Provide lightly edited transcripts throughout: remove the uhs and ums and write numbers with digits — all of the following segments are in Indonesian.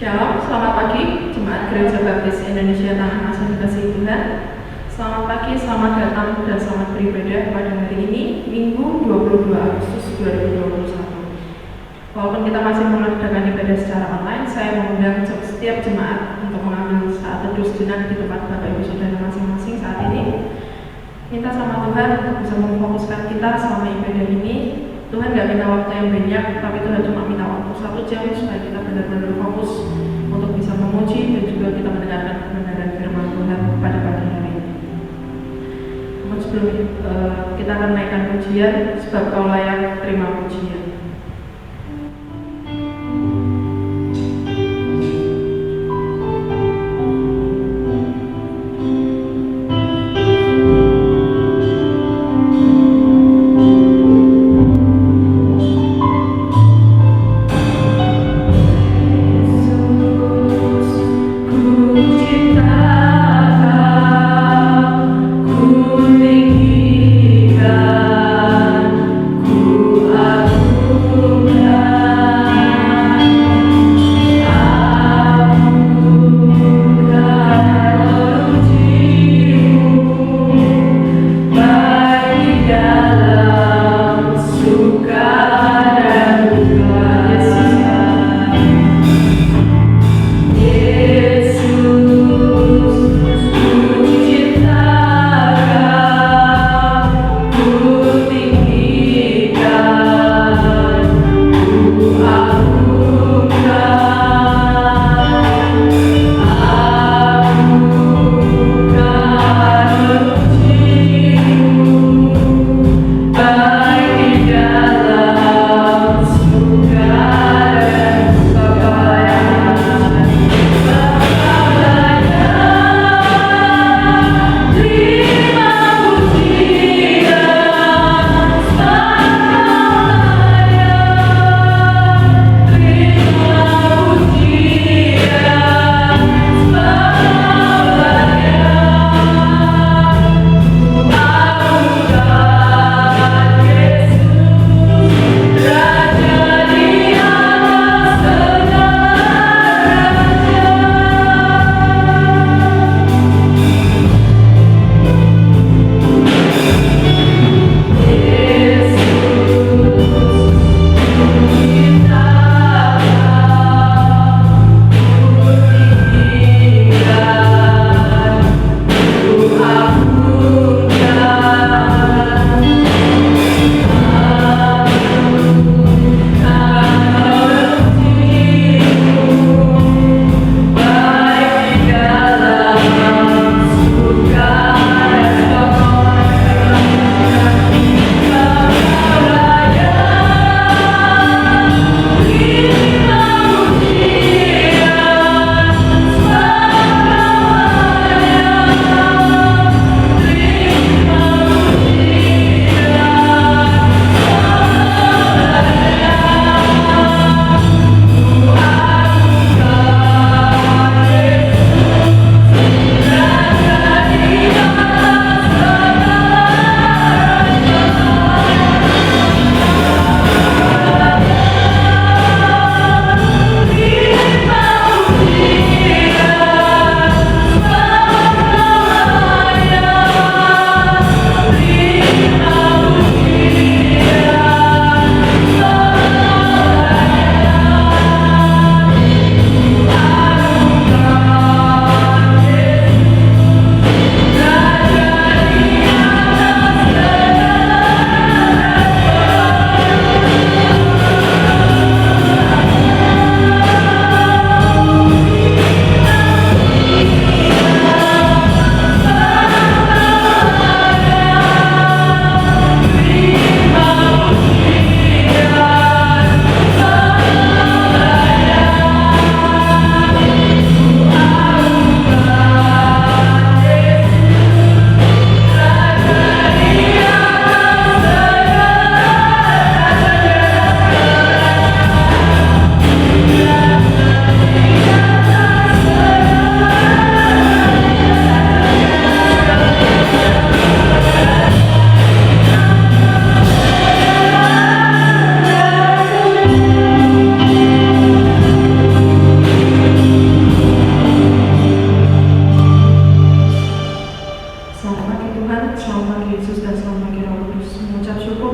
Shalom, selamat pagi Jemaat Gereja Baptis Indonesia Tanah Mas yang dikasihi Tuhan. Selamat pagi, selamat datang dan selamat beribadah pada hari ini, Minggu 22 Agustus 2021. Walaupun kita masih mengadakan ibadah secara online, saya mengundang setiap jemaat untuk mengambil saat teduh sejenak di tempat Bapak Ibu Saudara masing-masing saat ini. Minta sama Tuhan untuk bisa memfokuskan kita selama ibadah ini. Tuhan gak minta waktu yang banyak, tapi Tuhan cuma minta waktu 1 jam supaya kita benar-benar fokus untuk bisa memuji dan juga kita mendengarkan kebenaran firman Tuhan pada pagi hari ini. Namun sebelum kita akan naikkan pujian, sebab Kau layak terima pujian. Ku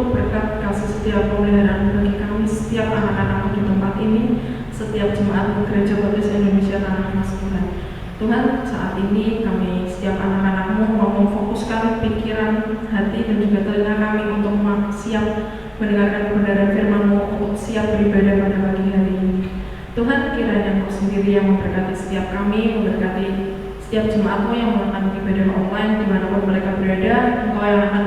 untuk berkat kasih setia pemeliharaan bagi kami setiap anak-anak di tempat ini, setiap jemaat Gereja Baptis Indonesia Tanah Mas Tuhan. Tuhan, saat ini kami setiap anak-anak-Mu mau memfokuskan pikiran, hati, dan juga telinga kami untuk siap mendengarkan kebenaran firman-Mu, untuk siap beribadah pada pagi hari ini. Tuhan, kiranya Engkau sendiri yang memberkati setiap kami, memberkati setiap jemaat-Mu yang melakukan ibadah online dimanapun mereka berada. Engkau yang akan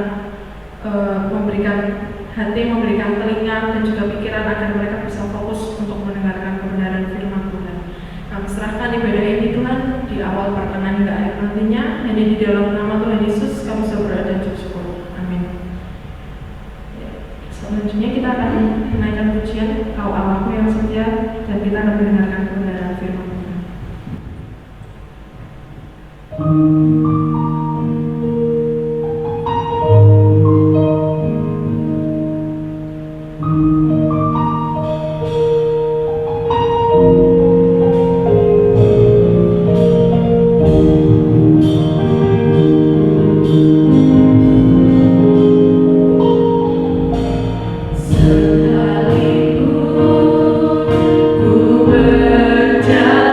memberikan hati, memberikan telinga, dan juga pikiran agar mereka bisa fokus untuk mendengarkan kebenaran firman Tuhan. Kami serahkan ibadah ini Tuhan di awal pertengahan hingga akhir nantinya. Hanya di dalam nama Tuhan Yesus kami berdoa dan bersyukur. Amin. Selanjutnya kita akan menaikkan pujian Kau Allahku yang setia, dan kita akan mendengarkan kebenaran firman Tuhan. Sekalipun ku berjalan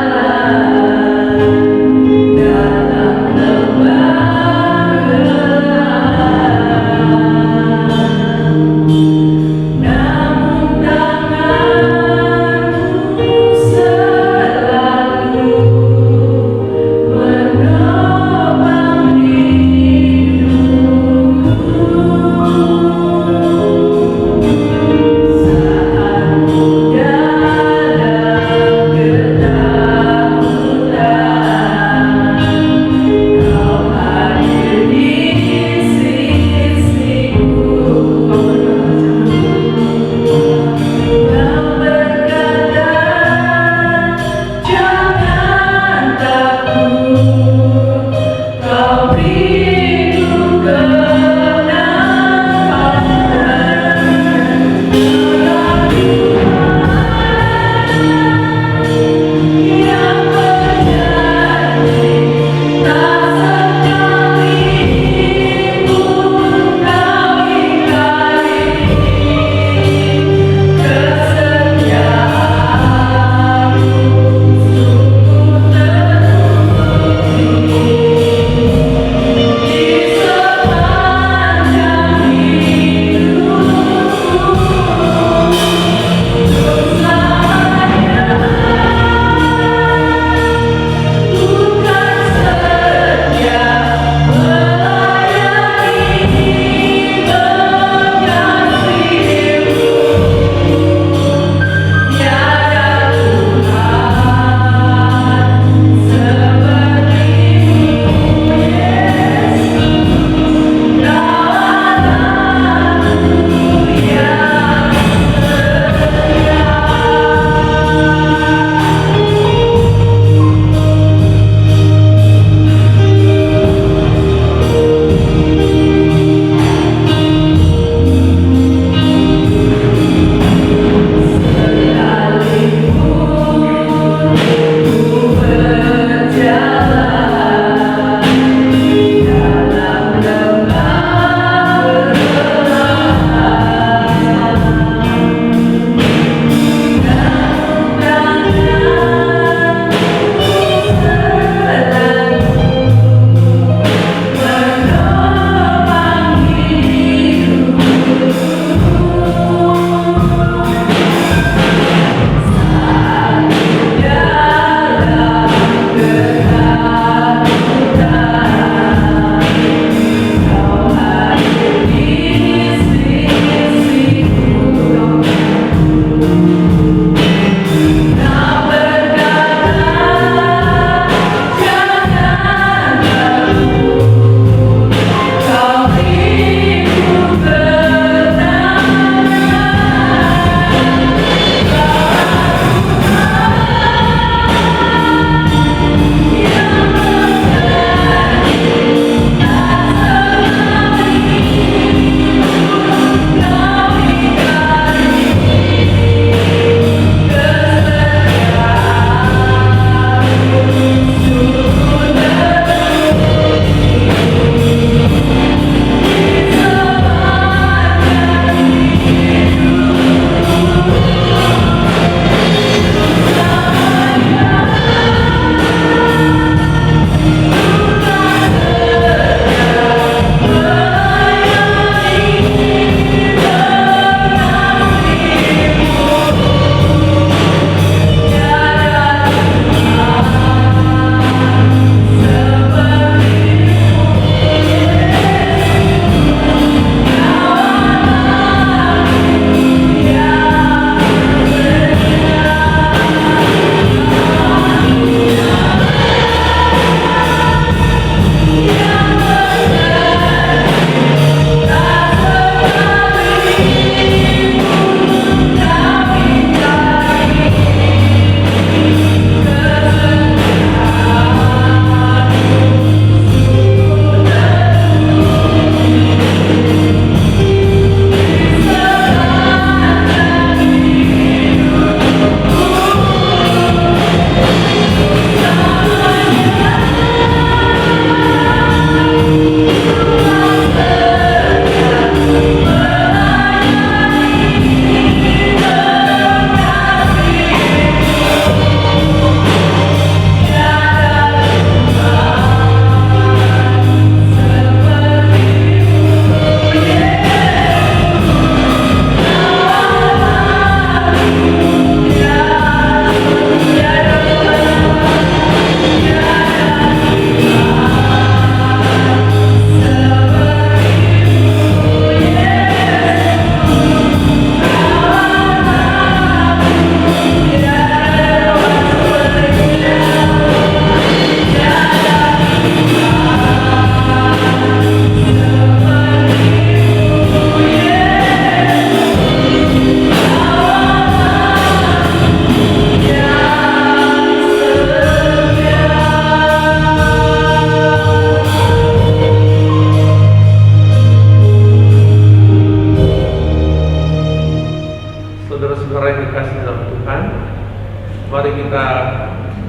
kita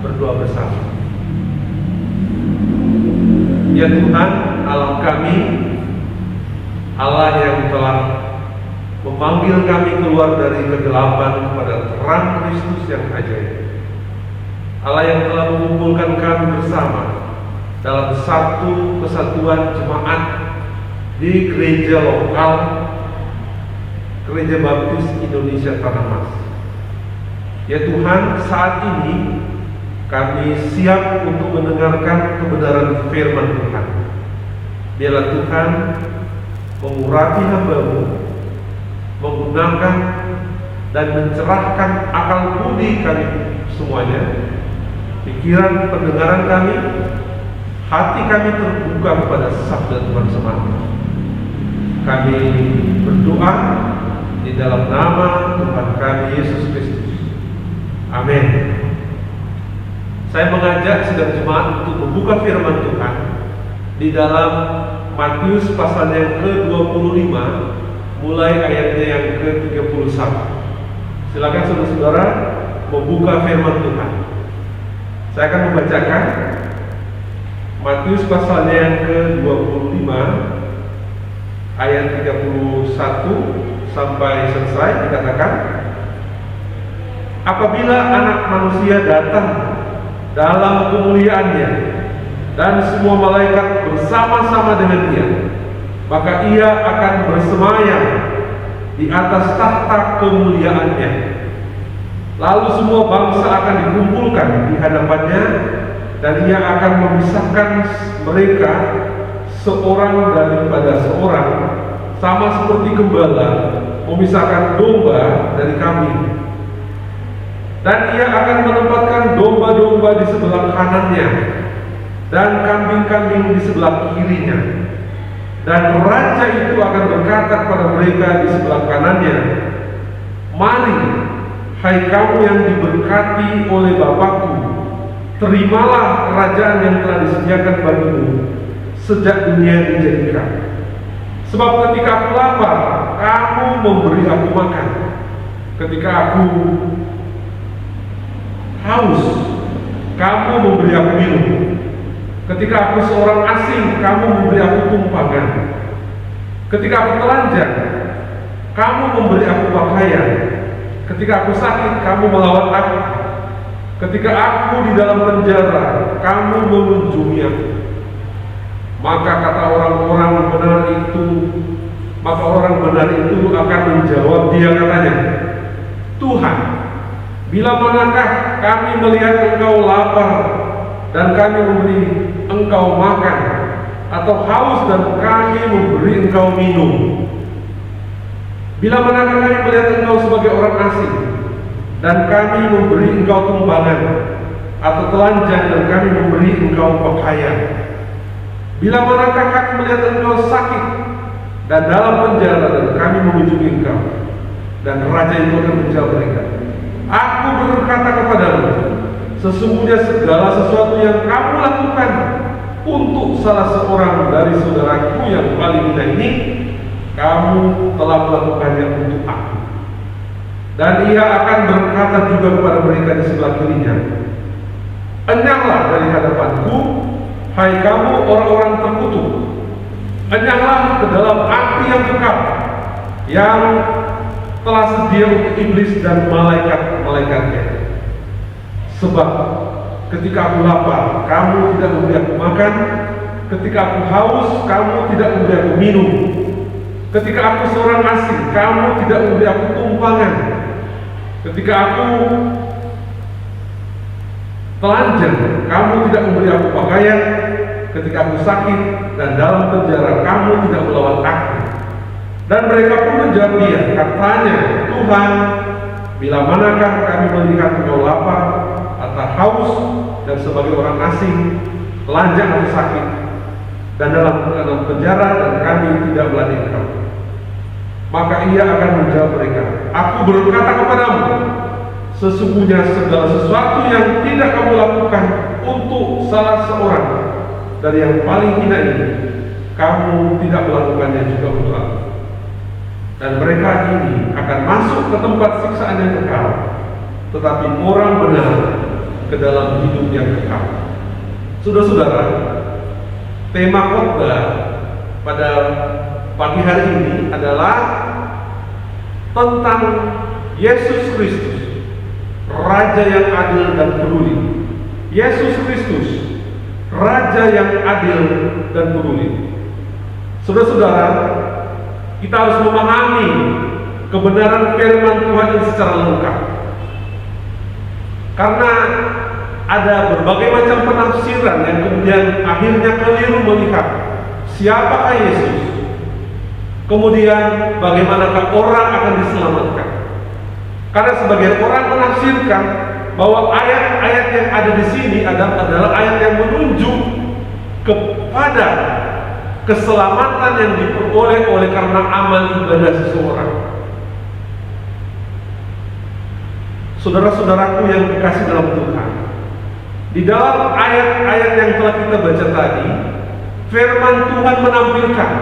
berdoa bersama. Ya Tuhan, Allah kami, Allah yang telah memanggil kami keluar dari kegelapan kepada terang Kristus yang ajaib. Allah yang telah mengumpulkan kami bersama dalam satu kesatuan jemaat di gereja lokal Gereja Baptis Indonesia Tanah Mas. Ya Tuhan, saat ini kami siap untuk mendengarkan kebenaran firman Tuhan. Biarlah Tuhan mengurapi hamba-Mu, menggunakan dan mencerahkan akal budi kami semuanya, pikiran pendengaran kami, hati kami terbuka kepada sabda Tuhan semata. Kami berdoa di dalam nama Tuhan kami Yesus Kristus. Amin. Saya mengajak sidang jemaat untuk membuka firman Tuhan di dalam Matius pasal yang ke-25 mulai ayatnya yang ke-31. Silakan saudara-saudara membuka firman Tuhan. Saya akan membacakan Matius pasalnya yang ke-25 ayat 31 sampai selesai. Dikatakan, apabila Anak Manusia datang dalam kemuliaannya dan semua malaikat bersama-sama dengan Dia, maka Ia akan bersemayam di atas tahta kemuliaannya. Lalu semua bangsa akan dikumpulkan di hadapannya, dan Ia akan memisahkan mereka seorang daripada seorang, sama seperti gembala memisahkan domba dari kambing. Dan Ia akan menempatkan domba-domba di sebelah kanannya dan kambing-kambing di sebelah kirinya. Dan raja itu akan berkata kepada mereka di sebelah kanannya, mari, hai kamu yang diberkati oleh Bapakku, terimalah kerajaan yang telah disediakan bagimu sejak dunia dijadikan. Sebab ketika aku lapar, kamu memberi aku makan. Ketika aku haus, kamu memberi aku minum. Ketika aku seorang asing, kamu memberi aku tumpangan. Ketika aku telanjang, kamu memberi aku pakaian. Ketika aku sakit, kamu melawat aku. Ketika aku di dalam penjara, kamu mengunjungi aku. Maka kata orang-orang benar itu, maka orang benar itu akan menjawab dia katanya, Tuhan, bila manakah kami melihat Engkau lapar dan kami memberi Engkau makan, atau haus dan kami memberi Engkau minum? Bila manakah kami melihat Engkau sebagai orang asing dan kami memberi Engkau tumpangan, atau telanjang dan kami memberi Engkau pakaian? Bila manakah kami melihat Engkau sakit dan dalam penjara dan kami mengunjungi Engkau? Dan raja itu akan menjawab mereka, aku berkata kepadamu, sesungguhnya segala sesuatu yang kamu lakukan untuk salah seorang dari saudaraku yang paling hina ini, kamu telah melakukannya untuk aku. Dan Ia akan berkata juga kepada mereka di sebelah kirinya, enyahlah dari hadapanku, hai kamu orang-orang terkutuk, enyahlah ke dalam api yang kekal, yang telah sedia untuk iblis dan malaikat-malaikatnya. Sebab ketika aku lapar, kamu tidak memberi aku makan. Ketika aku haus, kamu tidak memberi aku minum. Ketika aku seorang asing, kamu tidak memberi aku tumpangan. Ketika aku telanjang, kamu tidak memberi aku pakaian. Ketika aku sakit dan dalam penjara, kamu tidak melawat aku. Dan mereka pun menjawab dia, katanya, Tuhan, bila manakah kami melihat Engkau lapar atau haus dan sebagai orang asing, telanjang atau sakit, dan dalam penjara dan kami tidak melayani Engkau? Maka Ia akan menjawab mereka, aku berkata kepadamu, sesungguhnya segala sesuatu yang tidak kamu lakukan untuk salah seorang dari yang paling hina ini, kamu tidak melakukannya juga untuk aku. Dan mereka ini akan masuk ke tempat siksaan yang kekal, tetapi orang benar ke dalam hidup yang kekal. Saudara-saudara, tema khotbah pada pagi hari ini adalah tentang Yesus Kristus, Raja yang adil dan peduli. Yesus Kristus, Raja yang adil dan peduli. Saudara-saudara, kita harus memahami kebenaran firman Tuhan ini secara lengkap. Karena ada berbagai macam penafsiran yang kemudian akhirnya keliru melihat siapakah Yesus, kemudian bagaimanakah orang akan diselamatkan. Karena sebagian orang menafsirkan bahwa ayat-ayat yang ada di sini adalah ayat yang menunjuk kepada keselamatan yang diperoleh oleh karena amal ibadah seseorang. Saudara-saudaraku yang dikasih dalam Tuhan, di dalam ayat-ayat yang telah kita baca tadi, firman Tuhan menampilkan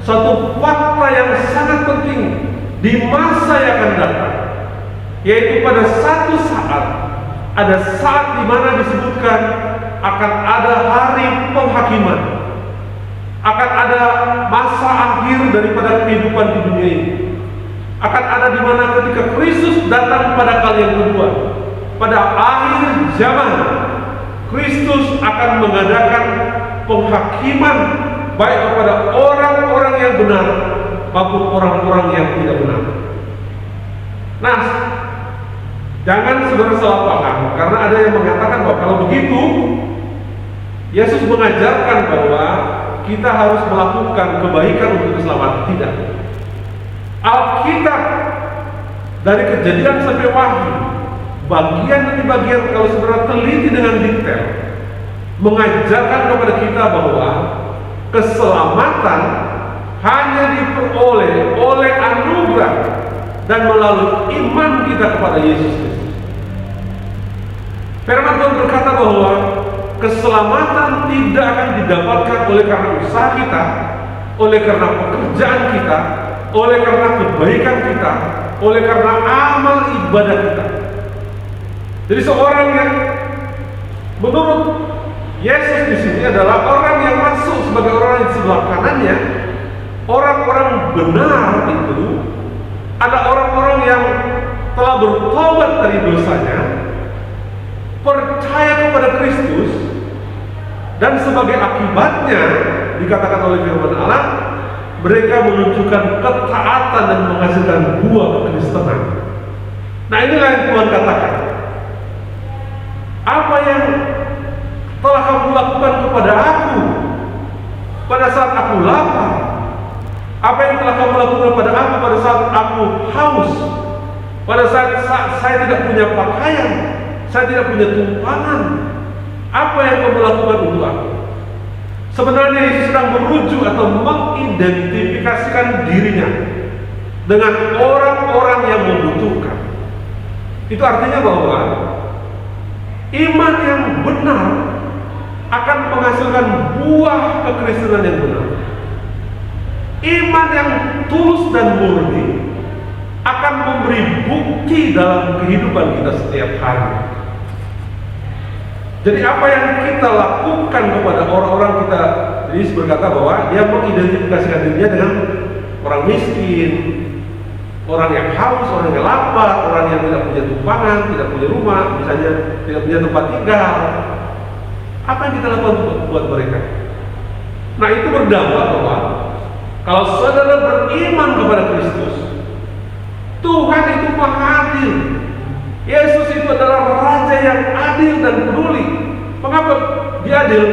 satu fakta yang sangat penting di masa yang akan datang, yaitu pada satu saat, ada saat di mana disebutkan akan ada hari penghakiman, akan ada masa akhir daripada kehidupan di dunia ini, akan ada di mana ketika Kristus datang pada kali yang kedua, pada akhir zaman, Kristus akan mengadakan penghakiman baik kepada orang-orang yang benar maupun orang-orang yang tidak benar. Nah, jangan saudara salah paham, karena ada yang mengatakan bahwa kalau begitu Yesus mengajarkan bahwa kita harus melakukan kebaikan untuk keselamatan. Tidak. Alkitab dari Kejadian sampai Wahyu, bagian demi bagian kalau saudara teliti dengan detail, mengajarkan kepada kita bahwa keselamatan hanya diperoleh oleh anugerah dan melalui iman kita kepada Yesus Kristus. Firman Tuhan berkata bahwa keselamatan tidak akan didapatkan oleh karena usaha kita, oleh karena pekerjaan kita, oleh karena kebaikan kita, oleh karena amal ibadah kita. Jadi seorang yang menurut Yesus di sini adalah orang yang masuk sebagai orang yang di sebelah kanannya. Orang-orang benar itu ada orang-orang yang telah bertobat dari dosanya, percaya kepada Kristus, dan sebagai akibatnya dikatakan oleh firman Allah, mereka menunjukkan ketaatan dan menghasilkan buah kekristenan. Nah, inilah yang Tuhan katakan. Apa yang telah kamu lakukan kepada aku pada saat aku lapar? Apa yang telah kamu lakukan kepada aku pada saat aku haus? Pada saat saya tidak punya pakaian, saya tidak punya tumpangan. Apa yang kamu lakukan untuk aku? Sebenarnya Yesus sedang merujuk atau mengidentifikasikan dirinya dengan orang-orang yang membutuhkan. Itu artinya bahwa iman yang benar akan menghasilkan buah kekristenan yang benar. Iman yang tulus dan murni akan memberi bukti dalam kehidupan kita setiap hari. Jadi apa yang kita lakukan kepada orang-orang kita, Yesus berkata bahwa dia mengidentifikasikan dirinya dengan orang miskin, orang yang haus, orang yang lapar, orang yang tidak punya tumpangan, tidak punya rumah, misalnya tidak punya tempat tinggal. Apa yang kita lakukan buat mereka? Nah, itu berdampak bahwa kalau saudara beriman kepada Kristus, Tuhan itu Maha Adil. Yesus itu adalah Raja yang adil dan peduli. Mengapa dia adil?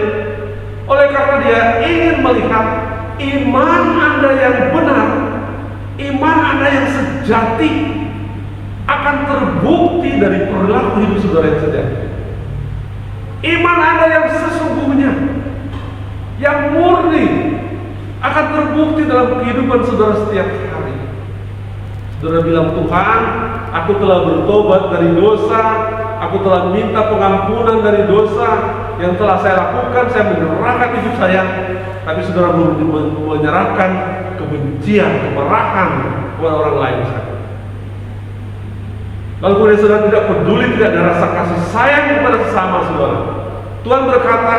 Oleh karena dia ingin melihat iman Anda yang benar, iman Anda yang sejati akan terbukti dari perilaku hidup saudara yang sejati. Iman Anda yang sesungguhnya, yang murni, akan terbukti dalam kehidupan saudara setiap hari. Saudara bilang, Tuhan, aku telah bertobat dari dosa, aku telah minta pengampunan dari dosa yang telah saya lakukan, saya menyerahkan hidup saya. Tapi saudara belum menyerahkan kebencian, kemarahan kepada orang lain. Lalu kemudian saudara tidak peduli, tidak ada rasa kasih sayang kepada sesama saudara. Tuhan berkata,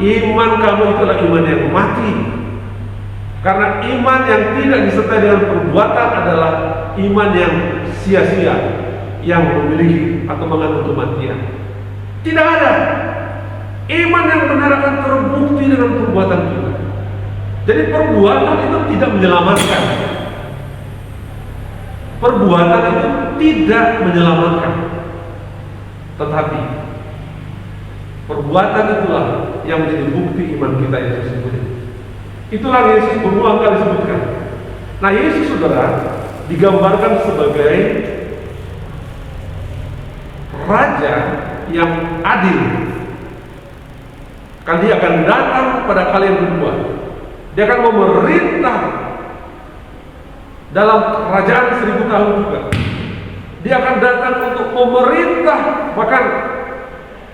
iman kamu itulah iman yang mati. Karena iman yang tidak disertai dengan perbuatan adalah iman yang sia-sia, yang memiliki atau mengandung kematian. Tidak ada. Iman yang benar akan terbukti dengan perbuatan kita. Jadi perbuatan itu tidak menyelamatkan. Perbuatan itu tidak menyelamatkan. Tetapi perbuatan itulah yang menjadi bukti iman kita yang sesungguhnya. Itulah Yesus berulang kali sebutkan. Nah, Yesus saudara digambarkan sebagai raja yang adil. Kan dia akan datang kepada kalian berdua. Dia akan memerintah dalam kerajaan 1000 tahun juga. Dia akan datang untuk memerintah bahkan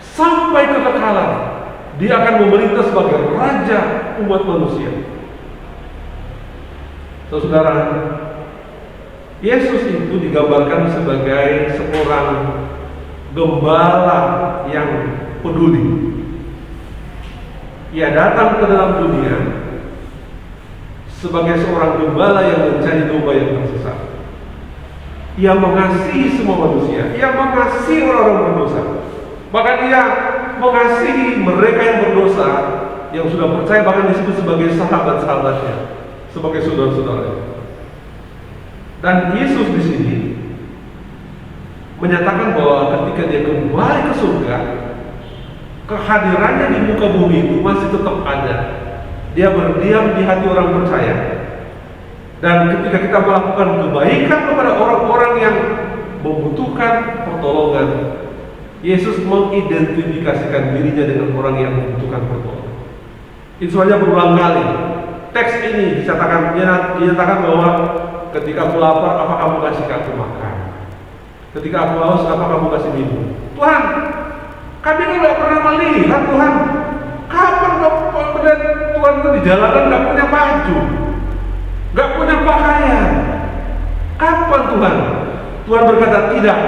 sampai kekekalan. Dia akan memerintah sebagai raja umat manusia. Saudara, Yesus itu digambarkan sebagai seorang gembala yang peduli. Ia datang ke dalam dunia sebagai seorang gembala yang mencari domba yang tersesat. Ia mengasihi semua manusia. Ia mengasihi orang-orang berdosa. Bahkan ia mengasihi mereka yang berdosa, yang sudah percaya, bahkan disebut sebagai sahabat-sahabatnya, sebagai saudara-saudara. Dan Yesus di sini menyatakan bahwa ketika dia kembali ke surga, kehadirannya di muka bumi itu masih tetap ada. Dia berdiam di hati orang percaya. Dan ketika kita melakukan kebaikan kepada orang-orang yang membutuhkan pertolongan, Yesus mengidentifikasikan dirinya dengan orang yang membutuhkan pertolongan. Itu saja berulang kali. Teks ini dinyatakan bahwa ketika aku lapar, apa kamu kasih aku makan? Ketika aku haus, apa kamu kasih minum? Tuhan, kami tidak pernah melihat Tuhan. Kapan kemudian Tuhan itu di jalanan nggak punya baju, nggak punya pakaian? Kapan Tuhan? Tuhan berkata tidak.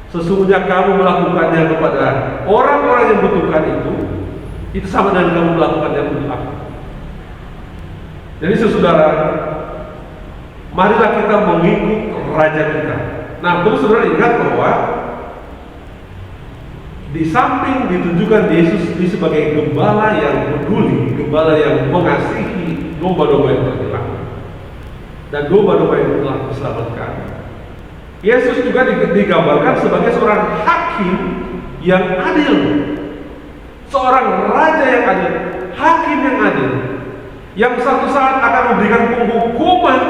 Sesungguhnya kamu melakukannya kepada orang-orang yang membutuhkan itu sama dengan kamu melakukannya untuk aku. Jadi saudara, marilah kita mengikut raja kita. Nah, perlu saudara ingat bahwa di samping ditunjukkan Yesus ini sebagai gembala yang peduli, gembala yang mengasihi domba-domba yang terhilang dan domba-domba yang telah diselamatkan, Yesus juga digambarkan sebagai seorang hakim yang adil, seorang raja yang adil, hakim yang adil, yang suatu saat akan memberikan penghukuman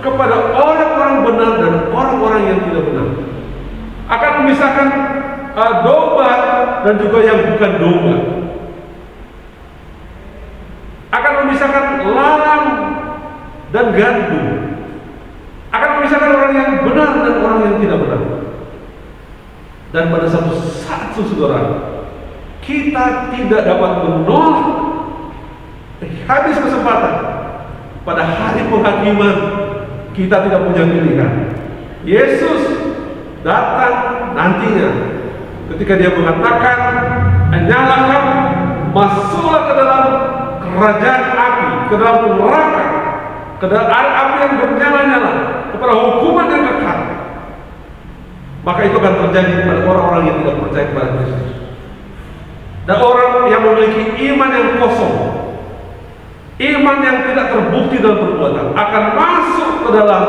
kepada orang-orang benar dan orang-orang yang tidak benar, akan memisahkan domba dan juga yang bukan domba, akan memisahkan lalang dan gandum, akan memisahkan orang yang benar dan orang yang tidak benar. Dan pada satu saat saudara, kita tidak dapat menolak habis kesempatan. Pada hari penghakiman kita tidak punya pilihan. Yesus datang nantinya ketika dia mengatakan, nyalakan, masuklah ke dalam kerajaan api, ke dalam neraka, ke dalam api yang bernyala-nyala, kepada hukuman yang kekal. Maka itu akan terjadi pada orang-orang yang tidak percaya kepada Kristus. Dan orang yang memiliki iman yang kosong, iman yang tidak terbukti dalam perbuatan, akan masuk ke dalam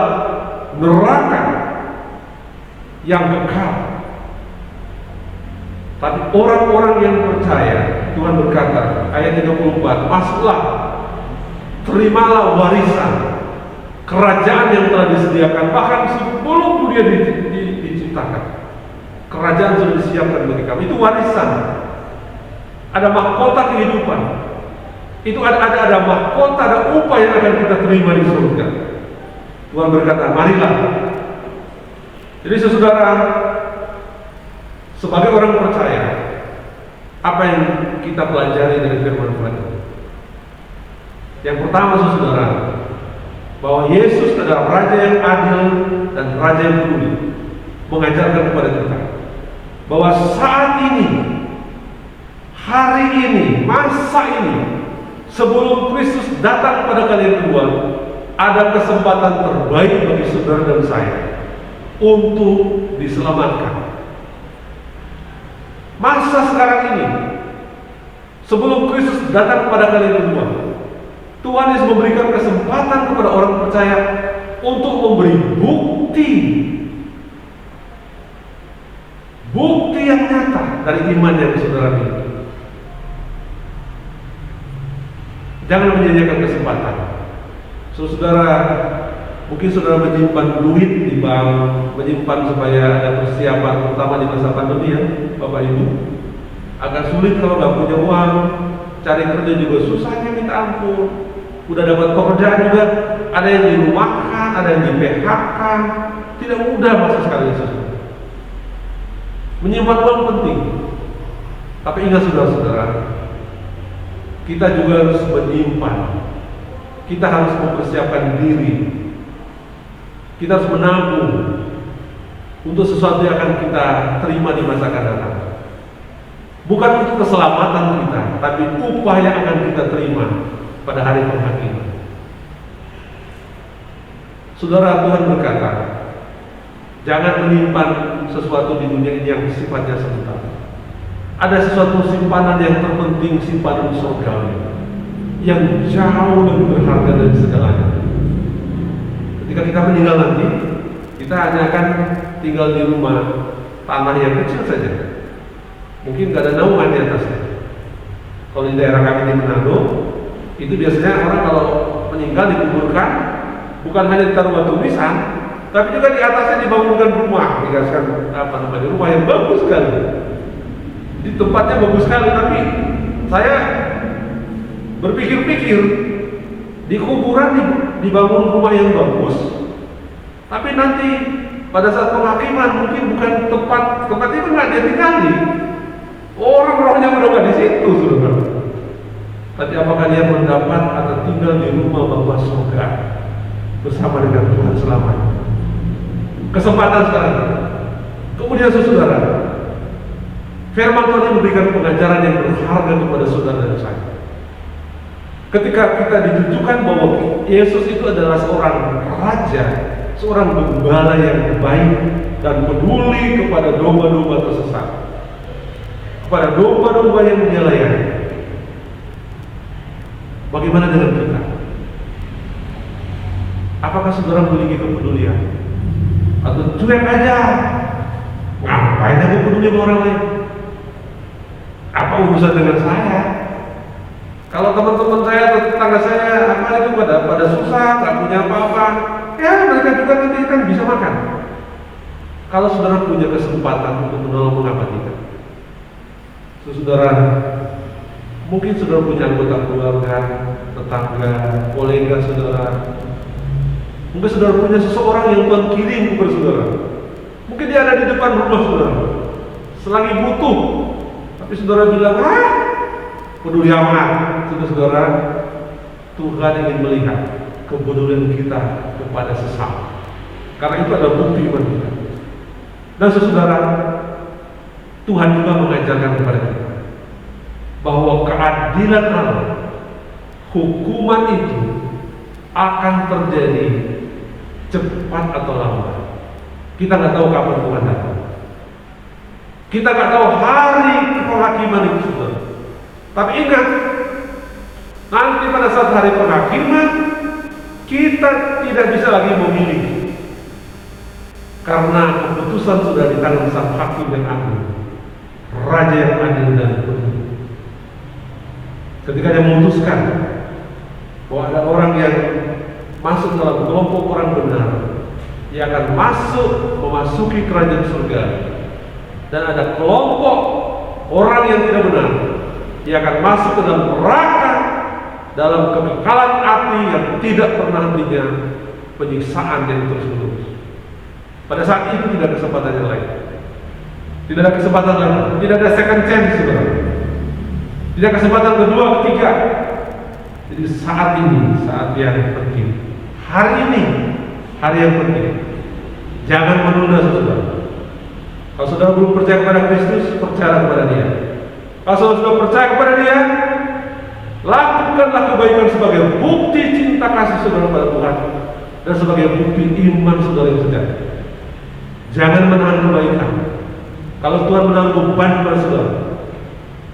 neraka yang kekal. Tapi orang-orang yang percaya, Tuhan berkata, ayat 34, masuklah, terimalah warisan kerajaan yang telah disediakan bahkan sebelum dunia diciptakan. Kerajaan sudah disiapkan bagi kami. Itu warisan. Ada mahkota kehidupan. Itu ada mahkota, ada upah yang akan kita terima di surga. Tuhan berkata, marilah. Jadi saudara, sebagai orang percaya, apa yang kita pelajari dari firman Tuhan? Yang pertama saudara, bahwa Yesus adalah raja yang adil dan raja yang peduli. mengajarkan kepada kita bahwa saat ini, hari ini, masa ini, sebelum Kristus datang kepada kalian kedua, ada kesempatan terbaik bagi saudara dan saya untuk diselamatkan. Masa sekarang ini, sebelum Kristus datang kepada kalian kedua, Tuhan Yesus memberikan kesempatan kepada orang percaya untuk memberi bukti yang nyata dari iman yang saudara miliki. Jangan menyia-nyiakan kesempatan. Saudara, mungkin saudara menyimpan duit di bank, menyimpan supaya ada persiapan, terutama di masa pandemi ya, Bapak Ibu. Agak sulit kalau nggak punya uang, cari kerja juga susahnya minta ampun. Udah dapat pekerjaan juga, ada yang dirumahkan, ada yang di PHK, tidak mudah masa sekali saudara. Menyimpan uang penting, tapi ingat saudara-saudara, kita juga harus menyimpan. Kita harus mempersiapkan diri. Kita harus menabung untuk sesuatu yang akan kita terima di masa akan datang. Bukan untuk keselamatan kita, tapi upah yang akan kita terima pada hari penghakiman. Saudara, Tuhan berkata, jangan menyimpan sesuatu di dunia ini yang sifatnya sementara. Ada sesuatu simpanan yang terpenting, simpanan surgawi, yang jauh lebih berharga dari segalanya. Ketika kita meninggal nanti, kita hanya akan tinggal di rumah tanah yang kecil saja. Mungkin gak ada naungan di atasnya. Kalau di daerah kami di Manado, itu biasanya orang kalau meninggal dikuburkan, bukan hanya ditaruh batu nisan, tapi juga di atasnya dibangunkan rumah, dikasihkan rumah yang bagus sekali. Di tempatnya bagus sekali, tapi saya berpikir-pikir, di kuburan dibangun rumah yang bagus, tapi nanti pada saat penghakiman mungkin bukan tempat itu nggak dia tinggali. Orang rohnya udah nggak di situ, saudara. Tapi apakah dia mendapat atau tinggal di rumah Bapa surga bersama dengan Tuhan selamanya? Kesempatan sekarang. Kemudian saudara, firman Tuhan memberikan pengajaran yang berharga kepada saudara dan saya. Ketika kita ditujukan bahwa Yesus itu adalah seorang raja, seorang gembala yang baik dan peduli kepada domba-domba tersesat, kepada domba-domba yang dia layani. Bagaimana dengan kita? Apakah saudara memiliki kepedulian? Atau cuek aja? Ngapain aku peduli sama orang lain? Apa urusan dengan saya? Kalau teman-teman saya atau tetangga saya itu pada susah, nggak punya apa-apa, ya mereka juga nanti kan bisa makan. Kalau saudara punya kesempatan untuk menolong, mengapa tidak? Saudara, mungkin saudara punya anggota keluarga, tetangga, kolega saudara. Mungkin saudara punya seseorang yang Tuhan kirim kepada saudara. Mungkin dia ada di depan rumah saudara, selagi butuh, tapi saudara bilang, peduli amat. Saudara, Tuhan ingin melihat kepedulian kita kepada sesama, karena itu ada bukti iman kita. Dan saudara, Tuhan juga mengajarkan kepada kita bahwa keadilan Allah, hukuman itu akan terjadi cepat atau lambat. Kita nggak tahu kapan Tuhan datang. Kita nggak tahu hari penghakiman itu, saudara. Tapi ingat, nanti pada saat hari penghakiman, kita tidak bisa lagi memilih, karena keputusan sudah di tangan sang hakim yang agung, Raja yang adil dan benar. Ketika dia memutuskan bahwa ada orang yang masuk dalam kelompok orang benar, dia akan memasuki kerajaan surga, dan ada kelompok orang yang tidak benar, dia akan masuk ke dalam neraka, dalam kekekalan api yang tidak pernah hentinya, penyiksaan yang terus-menerus. Pada saat itu tidak ada kesempatan yang lain, tidak ada kesempatan lain, tidak ada second chance, saudara. Tidak ada kesempatan kedua, ketiga. Jadi saat ini, saat yang penting. Hari ini, hari yang penting. Jangan menunda, saudara. saudara belum percaya kepada Kristus, percayalah kepada Dia. Kalau saudara sudah percaya kepada Dia, lakukanlah kebaikan sebagai bukti cinta kasih saudara pada Tuhan dan sebagai bukti iman saudara yang sejati. Jangan menahan kebaikan. Kalau Tuhan menahan beban pada saudara,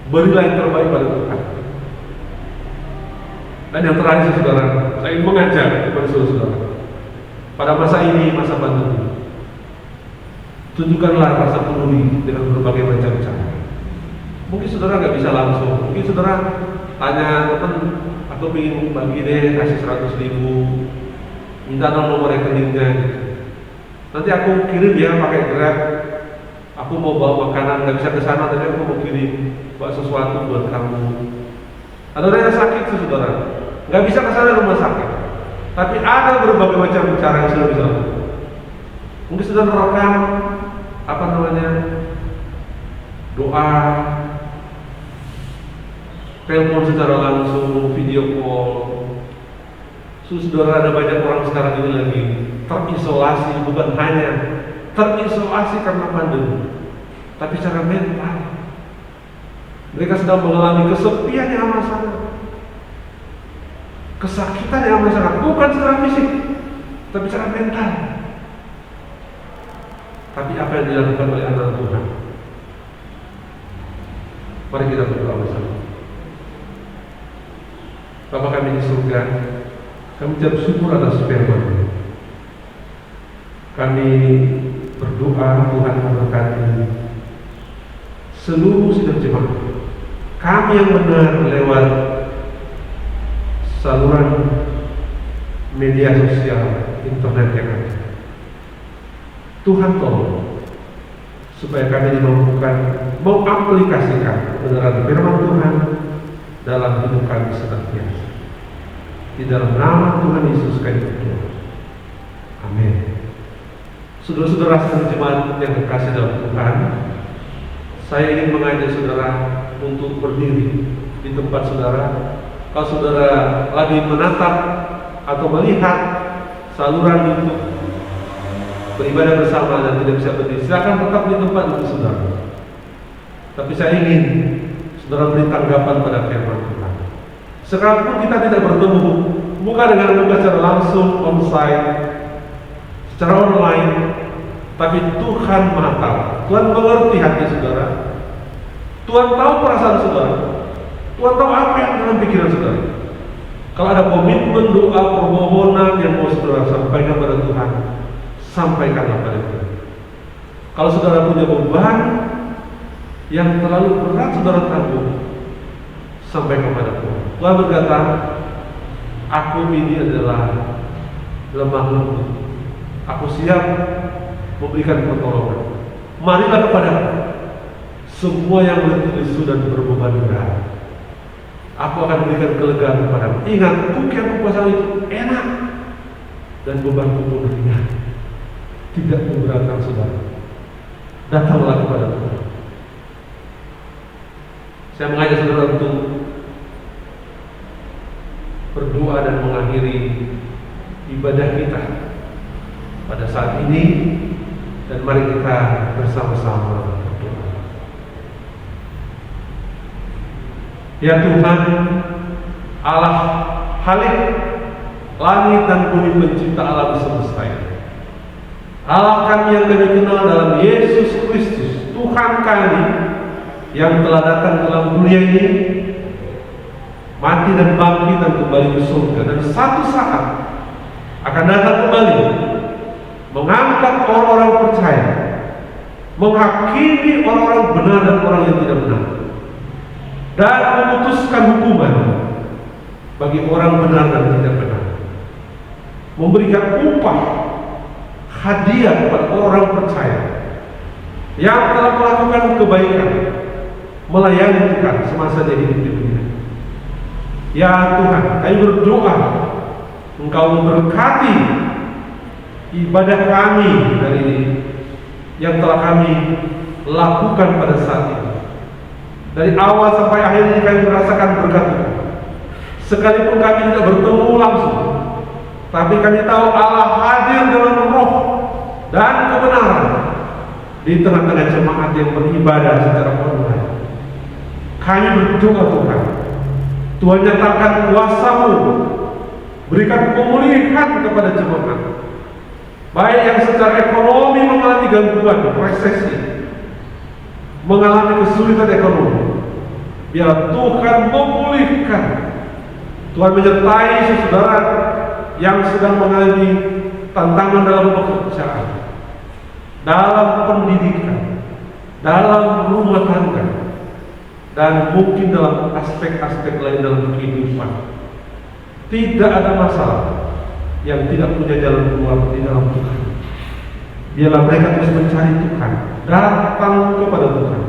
berilah yang terbaik pada Tuhan. Dan yang terakhir saudara, saya ingin mengajak kepada saudara-saudara, pada masa ini, masa pandemi, tunjukkanlah rasa peduli dengan berbagai macam cara. Mungkin saudara nggak bisa langsung, mungkin saudara tanya teman, aku ingin bagi deh, kasih 100.000, minta nomor rekeningnya gitu. Nanti aku kirim ya pakai Grab. Aku mau bawa makanan, nggak bisa ke sana, tapi aku mau kirim bawa sesuatu buat kamu. Ada orang yang sakit saudara, nggak bisa ke sana rumah sakit, tapi ada berbagai macam cara yang sudah bisa lakukan. Mungkin sudah merekam doa, telepon secara langsung, video call. Saudara, ada banyak orang sekarang ini lagi terisolasi, bukan hanya terisolasi karena pandemi, tapi secara mental. Mereka sedang mengalami kesepian yang amat sangat, kesakitan yang amat sangat, bukan secara fisik, tapi secara mental. Tapi apa yang dilakukan oleh anak Tuhan? Mari kita berdoa bersama. Bapa kami di surga, kami ucap syukur atas firman-Mu. Kami berdoa Tuhan memberkati seluruh sidang jemaat kami yang benar lewat saluran media sosial internet yang ada. Tuhan tolong supaya kami dimampukan mengaplikasikan kebenaran firman Tuhan dalam hidup kami senantiasa. Di dalam nama Tuhan Yesus kami berdoa. Amin. Saudara-saudara sekalian jemaat yang terkasih dalam Tuhan, saya ingin mengajak saudara untuk berdiri di tempat saudara. Kalau saudara lagi menatap atau melihat saluran YouTube beribadah bersama dan tidak bisa berdiri, silakan tetap di tempat itu saudara. Tapi saya ingin saudara beri tanggapan pada firman Tuhan. Sekalipun kita tidak bertemu muka dengan muka secara langsung, onsite, secara online, tapi Tuhan Maha tahu. Tuhan mengerti hati saudara. Tuhan tahu perasaan saudara. Tuhan tahu apa yang dalam pikiran saudara. Kalau ada komitmen doa permohonan yang mau saudara sampaikan pada Tuhan, sampaikanlah pada Tuhan. Kalau saudara punya beban yang terlalu berat saudara tanggung, sampaikan kepada Tuhan. Tuhan berkata, aku ini adalah lemah lembut. Aku siap memberikan pertolongan. Marilah kepadaku semua yang letih lesu dan berbeban berat. Aku akan berikan kelegaan kepadamu. Ingat, kuk yang kuasa itu enak dan bebanku pun ringan. Tidak memberatkan saudara. Datanglah kepada Tuhan. Saya mengajak saudara untuk berdoa dan mengakhiri ibadah kita pada saat ini, dan mari kita bersama-sama berdoa. Ya Tuhan, Allah Khalik langit dan bumi, pencipta alam semesta ini, Allah kami yang kami kenal dalam Yesus Kristus, Tuhan kami yang telah datang dalam dunia ini, mati dan bangkit dan kembali ke surga, dan satu saat akan datang kembali mengangkat orang-orang percaya, menghakimi orang-orang benar dan orang yang tidak benar, dan memutuskan hukuman bagi orang benar dan tidak benar, memberikan upah hadiah kepada orang percaya yang telah melakukan kebaikan, melayani Tuhan semasa dia hidup di dunia. Ya Tuhan, kami berdoa Engkau memberkati ibadah kami hari ini yang telah kami lakukan pada saat ini. Dari awal sampai akhir ini kami merasakan berkat Tuhan. Sekalipun kami tidak bertemu langsung, tapi kami tahu Allah hadir dalam roh dan kebenaran di tengah-tengah jemaat yang beribadah secara online. Kami berdoa Tuhan, Tuhan nyatakan kuasa-Mu, berikan pemulihan kepada jemaat, baik yang secara ekonomi mengalami gangguan, resesi, mengalami kesulitan ekonomi. Biar Tuhan memulihkan. Tuhan menyertai saudara yang sedang mengalami tantangan dalam pekerjaan, dalam pendidikan, dalam rumah tangga, dan mungkin dalam aspek-aspek lain dalam kehidupan. Tidak ada masalah yang tidak punya jalan keluar di dalam Tuhan. Biarlah mereka terus mencari Tuhan, datang kepada Tuhan.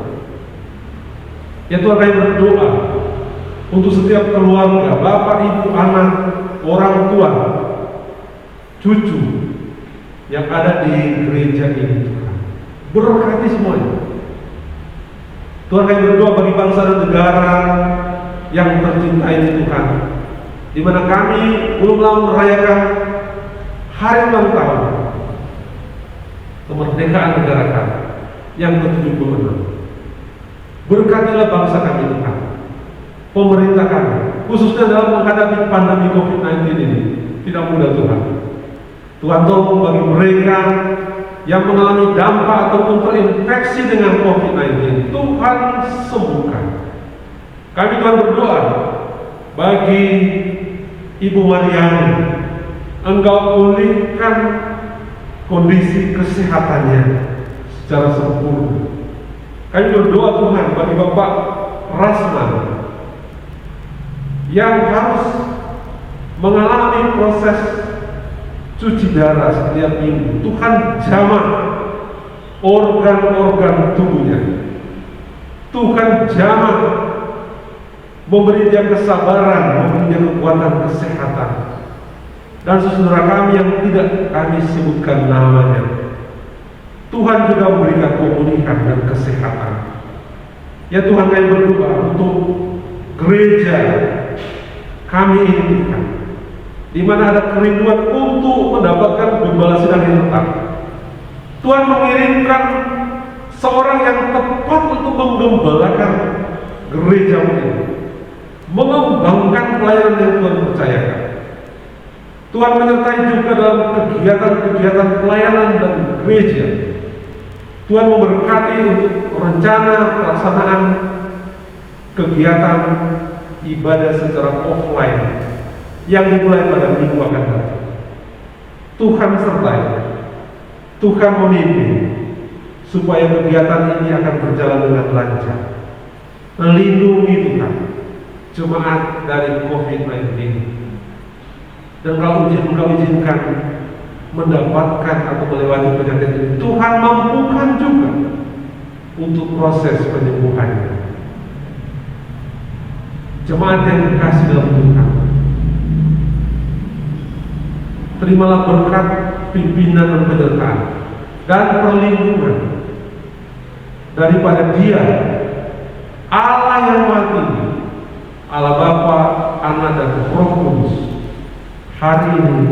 Ya Tuhan, kami berdoa untuk setiap keluarga, bapak, ibu, anak, orang tua, cucu yang ada di gereja ini Tuhan. Berkati semuanya. Tuhan, kami berdoa bagi bangsa dan negara yang tercinta ini Tuhan, di mana kami belum lama merayakan hari ulang tahun kemerdekaan negara kami yang ke-76. Berkatilah bangsa kami Tuhan, pemerintah kami, khususnya dalam menghadapi pandemi COVID-19 ini. Tidak mudah Tuhan. Tuhan, tolong bagi mereka yang mengalami dampak ataupun terinfeksi dengan COVID-19, Tuhan sembuhkan. Kami Tuhan berdoa bagi Ibu Mariani, Engkau pulihkan kondisi kesehatannya secara sempurna. Kami berdoa Tuhan bagi Bapak Rasman yang harus mengalami proses cuci darah setiap minggu. Tuhan jamah organ-organ tubuhnya. Tuhan jamah memberi dia kesabaran, memberi dia kekuatan kesehatan. Dan saudara kami yang tidak kami sebutkan namanya, Tuhan juga memberikan pemulihan dan kesehatan. Ya Tuhan, kami berdoa untuk gereja kami ini Tuhan, di mana ada kerinduan untuk mendapatkan gembala sidang yang tetap. Tuhan mengirimkan seorang yang tepat untuk menggembalakan gereja ini, mengembangkan pelayanan yang Tuhan percayakan. Tuhan menyertai juga dalam kegiatan-kegiatan pelayanan dan gereja. Tuhan memberkati untuk rencana pelaksanaan kegiatan ibadah secara offline yang dimulai pada minggu akan datang. Tuhan sertai, Tuhan memimpin supaya kegiatan ini akan berjalan dengan lancar. Lindungi Tuhan jemaat dari COVID-19, dan kalau Engkau izinkan mendapatkan atau melewati penyakit ini, Tuhan mampukan juga untuk proses penyembuhannya. Jemaat yang dikasih dalam Tuhan, terimalah berkat pimpinan dan penyertaan dan perlindungan daripada Dia, Allah yang Maha Tinggi, Allah Bapa, Anak dan Roh Kudus, hari ini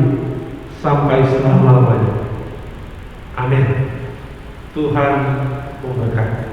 sampai selama-lamanya. Amin. Tuhan memberkati.